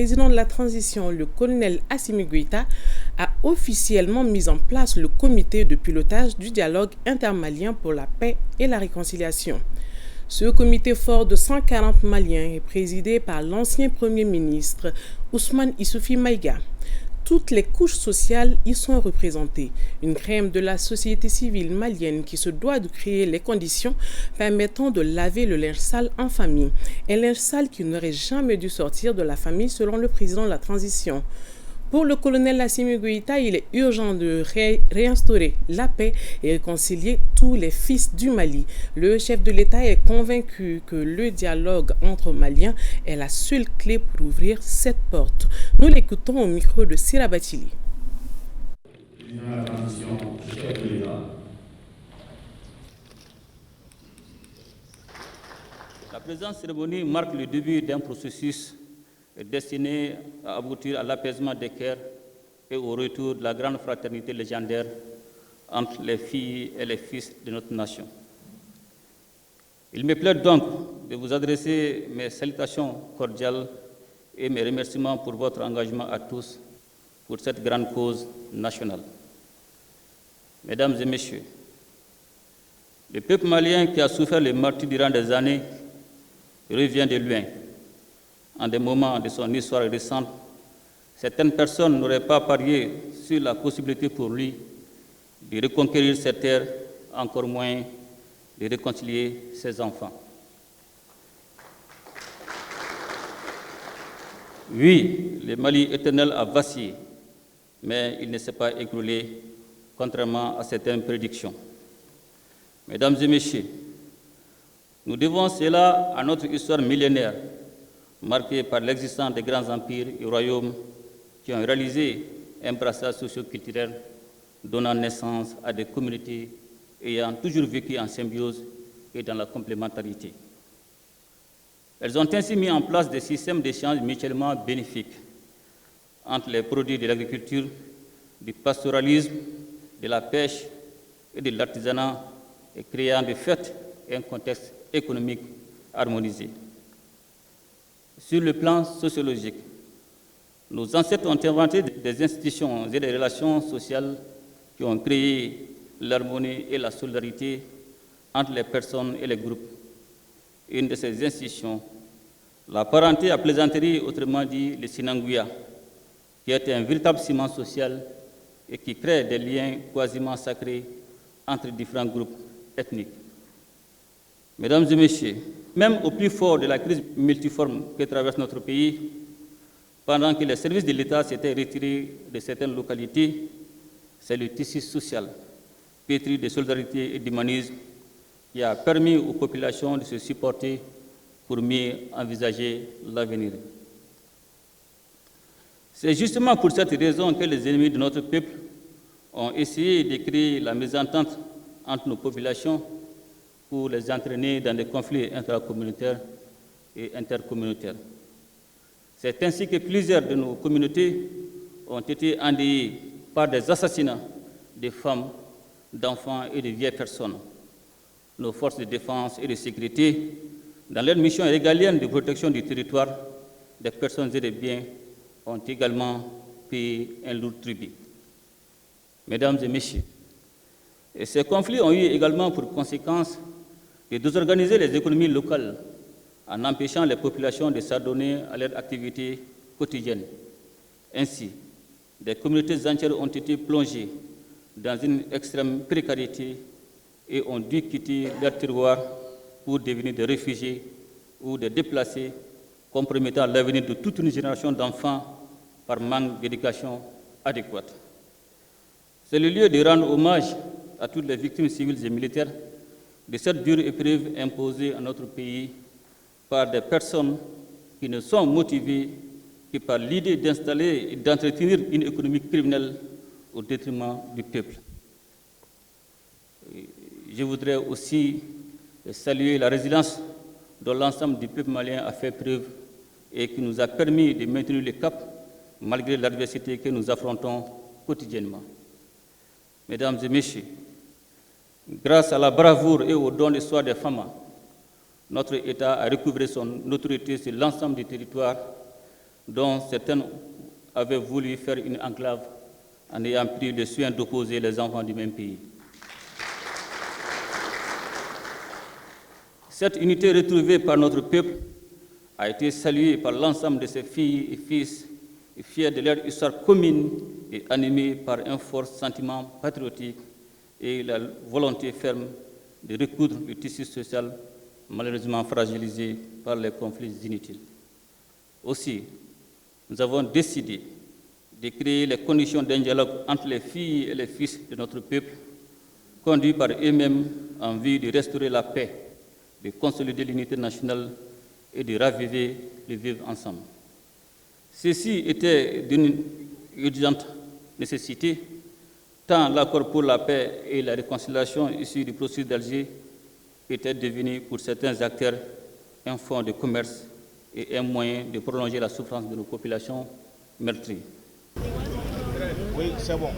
président de la transition, le colonel Assimi Goïta, a officiellement mis en place le comité de pilotage du dialogue intermalien pour la paix et la réconciliation. Ce comité fort de 140 Maliens est présidé par l'ancien Premier ministre Ousmane Issoufi Maïga. Toutes les couches sociales y sont représentées. Une crème de la société civile malienne qui se doit de créer les conditions permettant de laver le linge sale en famille. Un linge sale qui n'aurait jamais dû sortir de la famille selon le président de la transition. Pour le colonel Assimi Goïta, il est urgent de réinstaurer la paix et réconcilier tous les fils du Mali. Le chef de l'État est convaincu que le dialogue entre Maliens est la seule clé pour ouvrir cette porte. Nous l'écoutons au micro de Sira Batili. La présente cérémonie marque le début d'un processus destiné à aboutir à l'apaisement des cœurs et au retour de la grande fraternité légendaire entre les filles et les fils de notre nation. Il me plaît donc de vous adresser mes salutations cordiales et mes remerciements pour votre engagement à tous pour cette grande cause nationale. Mesdames et messieurs, le peuple malien qui a souffert le martyre durant des années revient de loin. En des moments de son histoire récente, certaines personnes n'auraient pas parié sur la possibilité pour lui de reconquérir ses terres, encore moins de réconcilier ses enfants. Oui, le Mali éternel a vacillé, mais il ne s'est pas écroulé, contrairement à certaines prédictions. Mesdames et messieurs, nous devons cela à notre histoire millénaire, marquée par l'existence des grands empires et royaumes qui ont réalisé un brassage socio-culturel donnant naissance à des communautés ayant toujours vécu en symbiose et dans la complémentarité. Elles ont ainsi mis en place des systèmes d'échange mutuellement bénéfiques entre les produits de l'agriculture, du pastoralisme, de la pêche et de l'artisanat, et créant de fait un contexte économique harmonisé. Sur le plan sociologique, nos ancêtres ont inventé des institutions et des relations sociales qui ont créé l'harmonie et la solidarité entre les personnes et les groupes. Une de ces institutions, la parenté à plaisanterie, autrement dit le sinanguya, qui est un véritable ciment social et qui crée des liens quasiment sacrés entre différents groupes ethniques. Mesdames et messieurs, même au plus fort de la crise multiforme que traverse notre pays, pendant que les services de l'État s'étaient retirés de certaines localités, c'est le tissu social, pétri de solidarité et d'humanisme, qui a permis aux populations de se supporter pour mieux envisager l'avenir. C'est justement pour cette raison que les ennemis de notre peuple ont essayé de créer la mésentente entre nos populations pour les entraîner dans des conflits intracommunautaires et intercommunautaires. C'est ainsi que plusieurs de nos communautés ont été endeuillées par des assassinats de femmes, d'enfants et de vieilles personnes. Nos forces de défense et de sécurité, dans leur mission régalienne de protection du territoire, des personnes et des biens, ont également payé un lourd tribut. Mesdames et messieurs, et ces conflits ont eu également pour conséquence de désorganiser les économies locales en empêchant les populations de s'adonner à leurs activités quotidiennes. Ainsi, des communautés entières ont été plongées dans une extrême précarité et ont dû quitter leur terroir pour devenir des réfugiés ou des déplacés, compromettant l'avenir de toute une génération d'enfants par manque d'éducation adéquate. C'est le lieu de rendre hommage à toutes les victimes civiles et militaires de cette dure épreuve imposée à notre pays par des personnes qui ne sont motivées que par l'idée d'installer et d'entretenir une économie criminelle au détriment du peuple. Je voudrais aussi saluer la résilience dont l'ensemble du peuple malien a fait preuve et qui nous a permis de maintenir le cap malgré l'adversité que nous affrontons quotidiennement. Mesdames et messieurs, grâce à la bravoure et au don de soi des femmes, notre État a recouvré son autorité sur l'ensemble du territoire dont certaines avaient voulu faire une enclave en ayant pris le soin d'opposer les enfants du même pays. Cette unité retrouvée par notre peuple a été saluée par l'ensemble de ses filles et fils, et fiers de leur histoire commune et animés par un fort sentiment patriotique et la volonté ferme de recoudre le tissu social malheureusement fragilisé par les conflits inutiles. Aussi, nous avons décidé de créer les conditions d'un dialogue entre les filles et les fils de notre peuple, conduits par eux-mêmes en vue de restaurer la paix, de consolider l'unité nationale et de raviver le vivre ensemble. Ceci était d'une urgente nécessité, tant l'accord pour la paix et la réconciliation issu du processus d'Alger était devenu pour certains acteurs un fonds de commerce et un moyen de prolonger la souffrance de nos populations meurtries. Oui, c'est bon.